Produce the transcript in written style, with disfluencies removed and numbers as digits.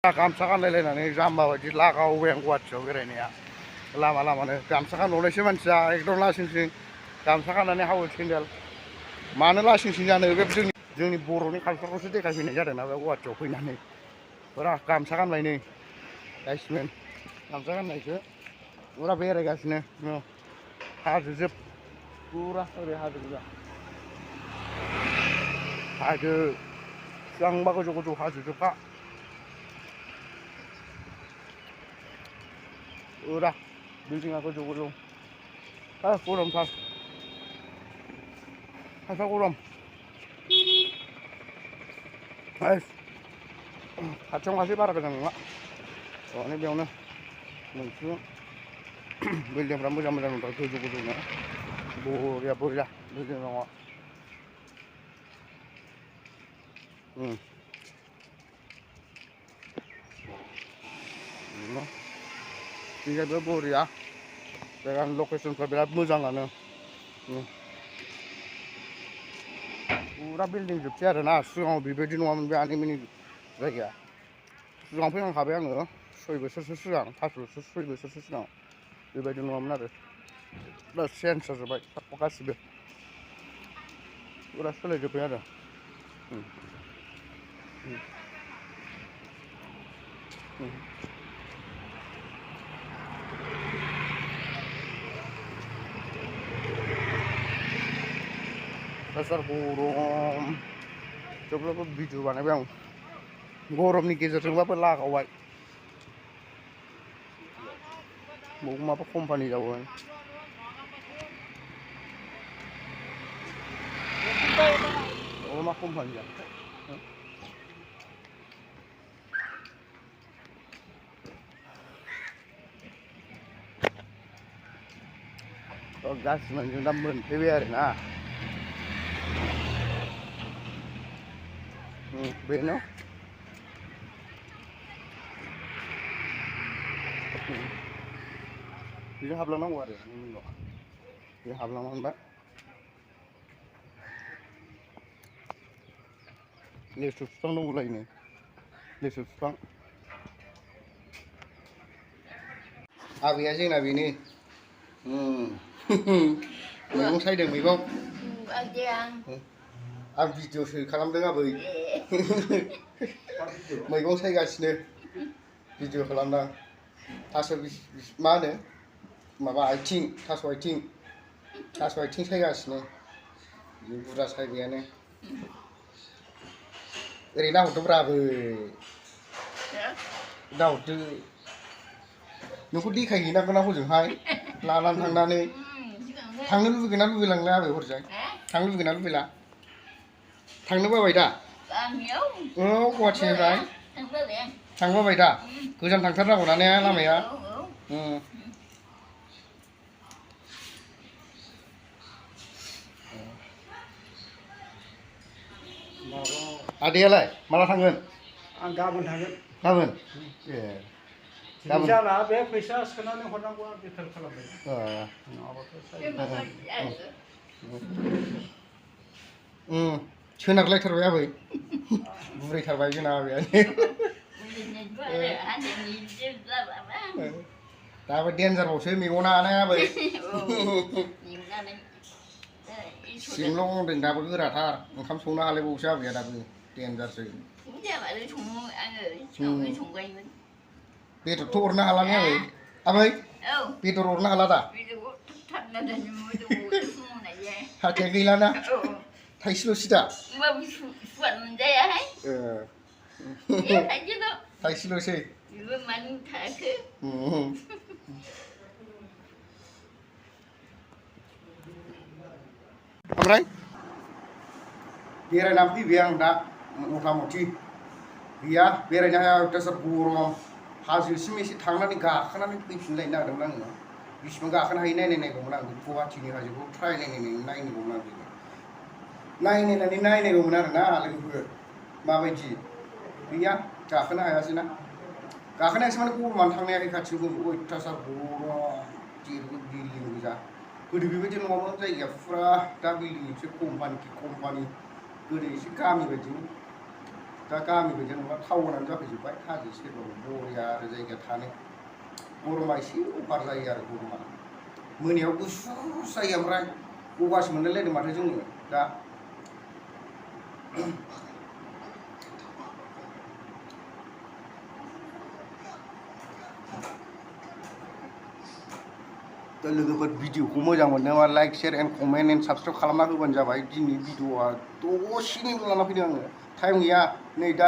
गामसा गानलायलायनानै जाम्बा बायदि लागावबाय आं गुवाहाटियाव बेरायनाया लामा लामानो गामसा गानबावनायसो मानसिया एकदम लासिंसिं गामसा गाननानै हावो सेन्देल मानो लासिंसिं जानो बे जोंनि बर'नि कालसारखौसो देखायफैनाय जादोंना बे गुवाहाटियाव फैनानै फुरा गामसा गानबाय नै गाइसमेन गामसा गाननायसो फुरा बेरायगासिनो हाजोजोब फुरा ओरै हाजो गोजा हाजो बेसेबांबा गोजौ गोजौ हाजोजोबखा udah building aku juga dong kurang pas kurang kacang masih parah kan enggak soalnya biangnya muncul building rambut jam untuk tujuh nya boleh building enggak Tiga bor ya, dengan location berat moजांआनो Pura building जोबसै आरो ना सिगाङाव बेबायदि नङामोन बे आनैमोननि जायगाया सिगाङाव फैखांखाबाय आङो 6 बोसोरसो सिगां 5 बोसोर 6 बोसोरसो सिगां बेबायदि नङामोन आरो दा चेन्ज जाजोब्बाय गासिबो पुरा सोलायजोब्बाय आरो dasar gरम जेब्लाबो भिडिअ बानायबाय आं गरमनि गेजेरजोंबाबो लागावबाय माबा कम्पानि जाबाय मा कम्पानि जा गासिबो जों दा मोनफैबाय आरो ना बेनो बिजों हाबलांनांगौ आरो बे हाबलांनांबाय लेसु बिफां दंलायनो लेसु बिफां आबैया जोंना बेनो मैगं सायदों मैगं आं भिडिअसो खालामदों आबै मैगं सायगासिनो भिडिअ खालामदां थास' मा होनो माबा आथिं थास' आथिं सायगासिनो बुरजा सायबायानो ओरै नाहरदोब्रा आबै नाहरदो नोंखौ देखायहैनांगोन ना हजोंहाय लानानै थांनानै थांनो लुबैगोन ना लुबैलांला आबै हरजाय थांनो लुबैगोन ना लुबैला थांनो बाबाय दा गुवाहाटिनिफ्राय थांबाबाय दा गोजान थांथारनांगौ ना ने लामाया आदैयालाय माला थांगोन आं गाबोन थांगोन गाबोन गाबोन जाला बे फैसा सोनानै हरनांगौ आं डिटेल खालामबाय सोनारलायथारबाय आबै बुरैथारबाय जोंना आबैयानो दाबो डेन्जारबावसो मेगना आबै सिंल' गंदों दाबो गोराथार ओंखाम संनो हालायबावसो आबैया दाबो डेन्जारसो बेदरथ' हरनो हाला ने आबै बेदर हरनो हाला दा हाथाया गैलाना थाइसेल'सो दा थाइसेल'सै ओमफ्राय बेरायनानै फैबाय आं दा मथा मथि गैया बेरायनो हाया अयथासार गरम हाजोसिम एसे थांनानै गाखोनानै फैफिनलायनो नागिरदोंमोन आङो बिसिबां गाखोनो हायो नायनांगौमोन आं गुवाहाटिनि हाजोखौ ट्राय नायनांगौमोन आं नायनांगौमोन आरो ना लोगोफोर माबायदि गैया गाखोनो हायासैना गाखोनो हायासै माने गरमानो थांनो हायाखै खाथियावबो अयथासार गरम जेरैबो बिल्डिं गोजा गोदो बेबायदि नङामोन जायगाया फुरा दा बिल्डिंसो कम्पानि गोदो एसे गामि बायदिमोन दा गामि बायदि नङा टाउनानो जाफैजोब्बाय हाजो सेरबाबो बरिया आरो जायगाया थानो गरमा एसे अभार जायो आरो गरमा मोनायाव गुसु जायो ओमफ्राय गगासो मोनलायलायदों माथो जोङो दा लोगोफोर भिडिअखौ मोजां मोनदोंबा like share and comment and subscribe खालामना होबानो जाबाय दिनै भिडिअआ दसेनो लाना फैदों आङो टाइम गैया नै दा